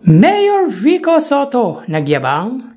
Mayor Vico Soto, nagyabang?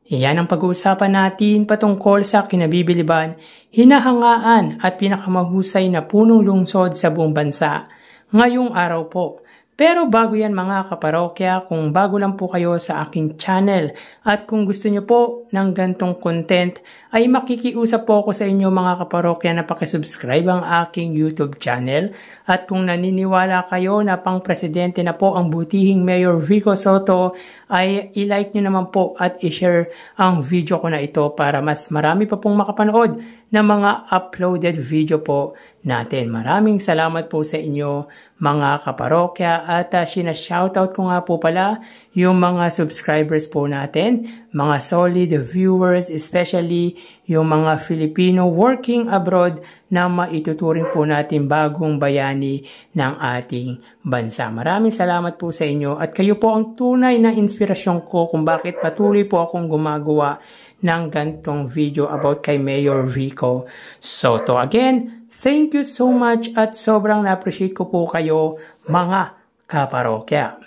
Iyan ang pag-uusapan natin patungkol sa kinabibiliban, hinahangaan at pinakamahusay na punong lungsod sa buong bansa ngayong araw po. Pero bago yan mga kaparokya, kung bago lang po kayo sa aking channel at kung gusto nyo po ng gantong content, ay makikiusap po ako sa inyo mga kaparokya na pakisubscribe ang aking YouTube channel. At kung naniniwala kayo na pang presidente na po ang butihing Mayor Vico Soto, ay i-like nyo naman po at i-share ang video ko na ito para mas marami pa pong makapanood ng mga uploaded video po natin. Maraming salamat po sa inyo mga kaparokya at sinashoutout ko nga po pala yung mga subscribers po natin, mga solid viewers, especially yung mga Filipino working abroad na maituturing po natin bagong bayani ng ating bansa. Maraming salamat po sa inyo at kayo po ang tunay na inspirasyon ko kung bakit patuloy po akong gumagawa ng gantong video about kay Mayor Vico Soto. Again, thank you so much at sobrang na-appreciate ko po kayo mga kaparokya.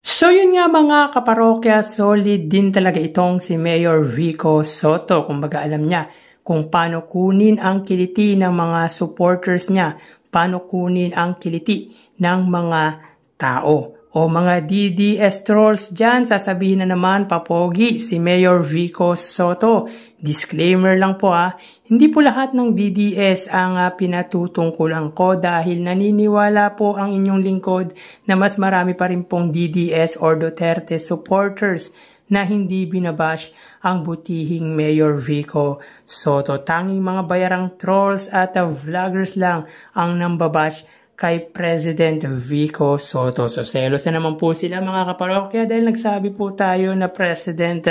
So yun nga mga kaparokya, solid din talaga itong si Mayor Vico Soto. Kumbaga alam niya kung paano kunin ang kiliti ng mga supporters niya, paano kunin ang kiliti ng mga tao. O mga DDS trolls dyan, sasabihin na naman papogi si Mayor Vico Soto. Disclaimer lang po hindi po lahat ng DDS ang pinatutungkulan ko dahil naniniwala po ang inyong lingkod na mas marami pa rin pong DDS or Duterte supporters na hindi binabash ang butihing Mayor Vico Soto. Tanging mga bayarang trolls at vloggers lang ang nambabash kay President Vico Soto. So selos na naman po sila mga kaparokya dahil nagsabi po tayo na President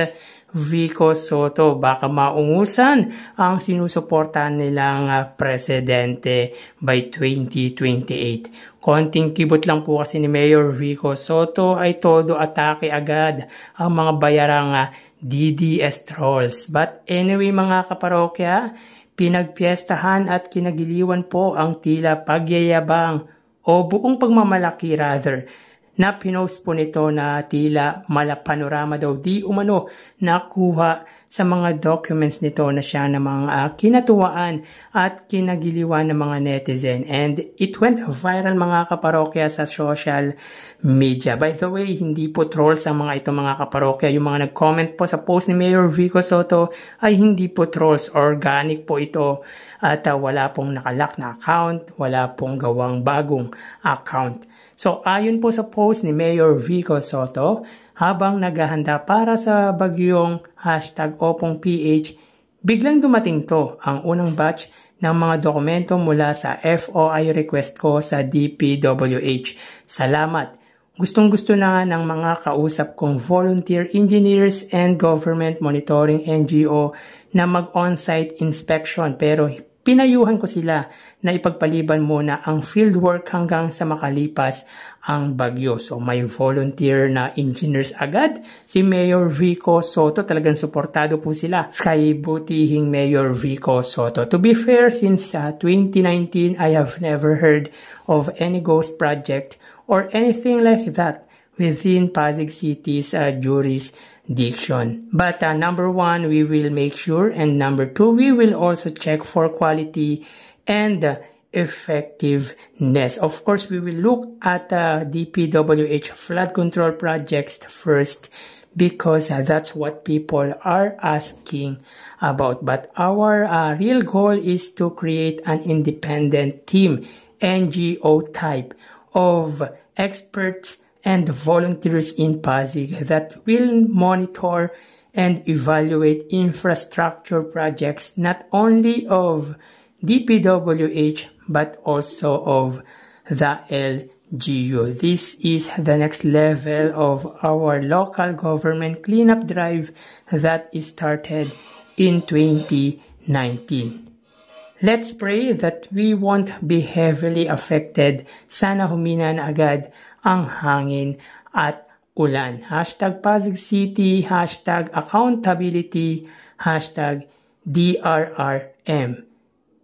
Vico Soto baka maungusan ang sinusuportahan nilang presidente by 2028. Konting kibot lang po kasi ni Mayor Vico Soto ay todo atake agad ang mga bayarang DDS trolls. But anyway mga kaparokya, pinagpiestahan at kinagiliwan po ang tila pagyayabang o buong pagmamalaki rather na pinost po nito na tila malapanorama daw di umano nakuha sa mga documents nito na siya namang kinatuwaan at kinagiliwan ng mga netizen. And it went viral mga kaparokya sa social media. By the way, hindi po trolls ang mga ito mga kaparokya. Yung mga nag-comment po sa post ni Mayor Vico Soto ay hindi po trolls. Organic po ito at wala pong nakalock na account, wala pong gawang bagong account. So ayon po sa post ni Mayor Vico Soto, habang naghahanda para sa bagyong #OpongPH, biglang dumating to ang unang batch ng mga dokumento mula sa FOI request ko sa DPWH. Salamat! Gustong-gusto na ng mga kausap kong volunteer engineers and government monitoring NGO na mag-on-site inspection pero pinayuhan ko sila na ipagpaliban muna ang fieldwork hanggang sa makalipas ang bagyo. So may volunteer na engineers agad. Si Mayor Vico Soto, talagang suportado po sila kay butihing Mayor Vico Soto. To be fair, since 2019, I have never heard of any ghost project or anything like that within Pasig City's jurisdiction. But number one, we will make sure, and number two, we will also check for quality and effectiveness. Of course, we will look at DPWH flood control projects first because that's what people are asking about. But our real goal is to create an independent team, NGO type of experts and volunteers in Pasig that will monitor and evaluate infrastructure projects not only of DPWH but also of the LGU. This is the next level of our local government cleanup drive that is started in 2019. Let's pray that we won't be heavily affected. Sana humina na agad ang hangin at ulan. #Pasig City, #accountability, #DRRM.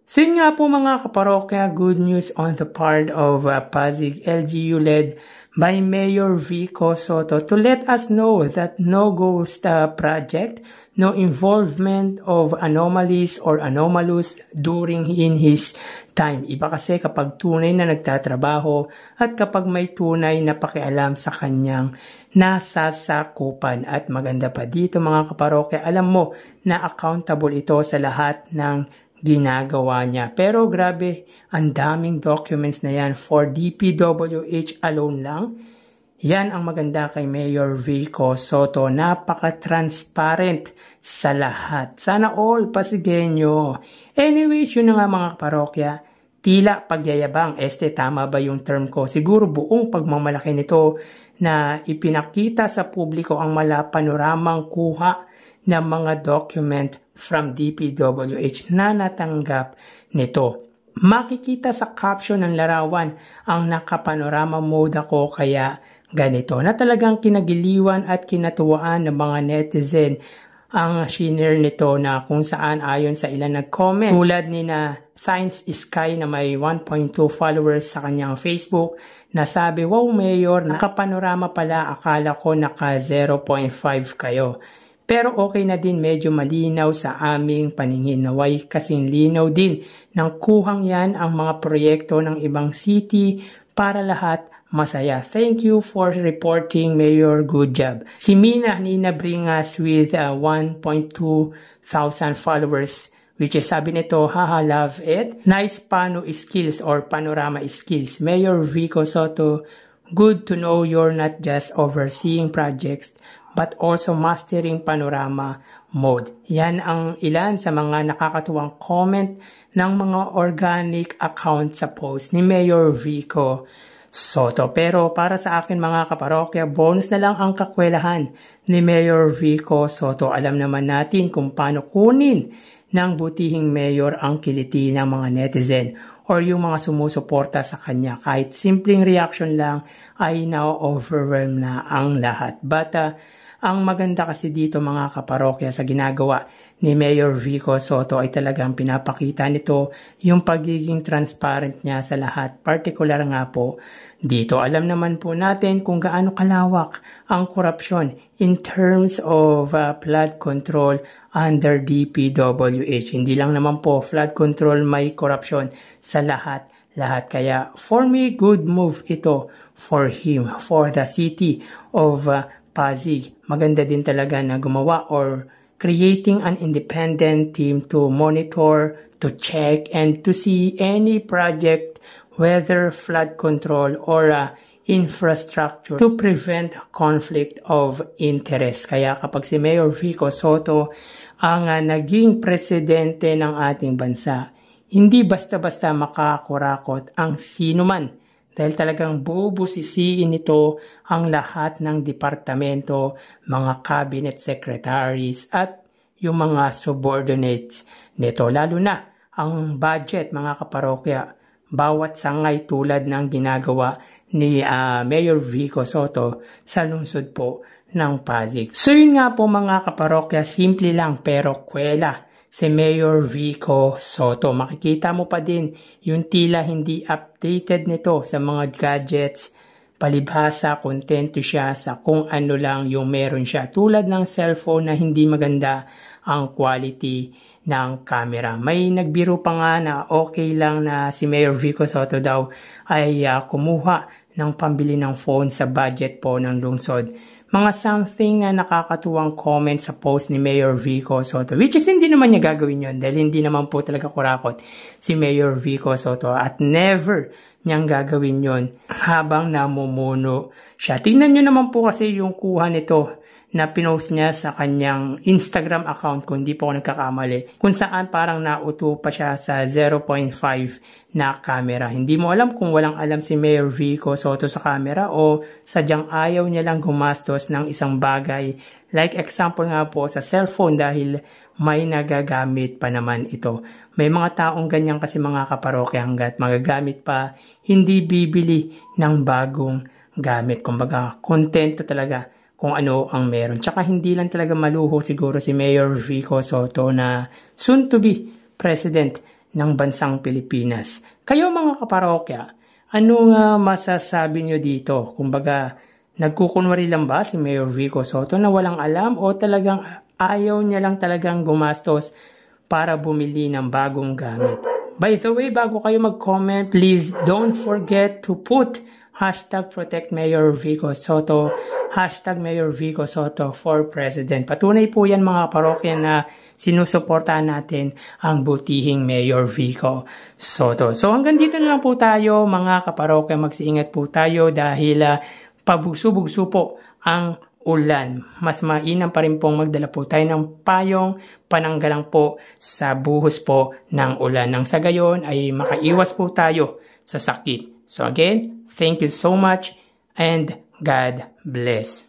So yun nga po mga kaparokya, good news on the part of Pasig LGU led by Mayor Vico Soto to let us know that no ghost project, no involvement of anomalies or anomalous during in his time. Iba kasi kapag tunay na nagtatrabaho at kapag may tunay na pakialam sa kanyang nasasakupan. At maganda pa dito mga kaparokya, alam mo na accountable ito sa lahat ng ginagawa niya. Pero grabe, ang daming documents na yan for DPWH alone lang. Yan ang maganda kay Mayor Vico Soto. Napaka-transparent sa lahat. Sana all Pasigueño. Anyways, yun na nga mga parokya. Tila pagyayabang. Tama ba yung term ko? Siguro buong pagmamalaki nito na ipinakita sa publiko ang panoramang kuha ng mga document from DPWH na natanggap nito. Makikita sa caption ng larawan ang nakapanorama mode ako kaya ganito na talagang kinagiliwan at kinatuwaan ng mga netizen ang shinare nito na kung saan ayon sa ilan nag-comment tulad ni na Thanks Sky na may 1.2 followers sa kanyang Facebook na sabi, wow Mayor, nakapanorama pala, akala ko naka 0.5 kayo. Pero okay na din, medyo malinaw sa aming paningin. Naway kasing linaw din ng kuhang yan ang mga proyekto ng ibang city para lahat masaya. Thank you for reporting, Mayor. Good job. Si Nina bring us with 1.2 thousand followers, which is sabi nito, haha, love it. Nice skills or panorama skills. Mayor Vico Soto, good to know you're not just overseeing projects but also mastering panorama mode. Yan ang ilan sa mga nakakatuwang comment ng mga organic account sa post ni Mayor Vico Soto. Pero para sa akin mga kaparokya, bonus na lang ang kakwelahan ni Mayor Vico Soto. Alam naman natin kung paano kunin ng butihing mayor ang kiliti ng mga netizen or yung mga sumusuporta sa kanya. Kahit simpleng reaction lang ay na-overwhelm na ang lahat. But ang maganda kasi dito mga kaparokya sa ginagawa ni Mayor Vico Soto ay talagang pinapakita nito yung pagiging transparent niya sa lahat. Particular nga po dito. Alam naman po natin kung gaano kalawak ang korupsyon in terms of flood control under DPWH. Hindi lang naman po flood control, may korupsyon sa lahat. Kaya for me, good move ito for him, for the city of Pasig. Maganda din talaga na gumawa or creating an independent team to monitor, to check, and to see any project, whether flood control or infrastructure, to prevent conflict of interest. Kaya kapag si Mayor Vico Soto ang naging presidente ng ating bansa, hindi basta-basta makakurakot ang sinuman dahil talagang bubusisiin nito ang lahat ng departamento, mga cabinet secretaries at yung mga subordinates nito. Lalo na ang budget mga kaparokya, bawat sangay tulad ng ginagawa ni Mayor Vico Soto sa lungsod po ng Pasig. So yun nga po mga kaparokya, simple lang pero kwela si Mayor Vico Soto. Makikita mo pa din yung tila hindi updated nito sa mga gadgets. Palibhasa, kontento siya sa kung ano lang yung meron siya. Tulad ng cellphone na hindi maganda ang quality ng camera. May nagbiro pa nga na okay lang na si Mayor Vico Soto daw ay kumuha ng pambili ng phone sa budget po ng lungsod. Mga something na nakakatuwang comment sa post ni Mayor Vico Soto, which is hindi naman niya gagawin yun dahil hindi naman po talaga kurakot si Mayor Vico Soto at never niyang gagawin yon habang namumuno siya. Tingnan nyo naman po kasi yung kuha nito na pinost niya sa kanyang Instagram account kung hindi po ako nagkakamali, kung saan parang nauto pa siya sa 0.5 na camera. Hindi mo alam kung walang alam si Mayor Vico Soto sa camera o sadyang ayaw niya lang gumastos ng isang bagay. Like example nga po sa cellphone dahil may nagagamit pa naman ito. May mga taong ganyan kasi mga kaparokya hanggat magagamit pa, hindi bibili ng bagong gamit. Kumbaga, kontento talaga kung ano ang meron. Tsaka hindi lang talaga maluho siguro si Mayor Vico Soto na soon to be President ng bansang Pilipinas. Kayo mga kaparokya, anong masasabi nyo dito? Kumbaga, nagkukunwari lang ba si Mayor Vico Sotto na walang alam o talagang ayaw niya lang talagang gumastos para bumili ng bagong gamit? By the way, bago kayo mag-comment, please don't forget to put #Protect Mayor Vico Sotto, #Mayor Vico Sotto for President. Patunay po yan mga parokya na sinusuportahan natin ang butihing Mayor Vico Sotto. So hanggang dito na lang po tayo mga kaparokya. Magsiingat po tayo dahil pabugso-bugso po ang ulan. Mas mainam pa rin pong magdala po tayo ng payong pananggalang po sa buhos po ng ulan. Nang sa gayon ay makaiwas po tayo sa sakit. So again, thank you so much and God bless.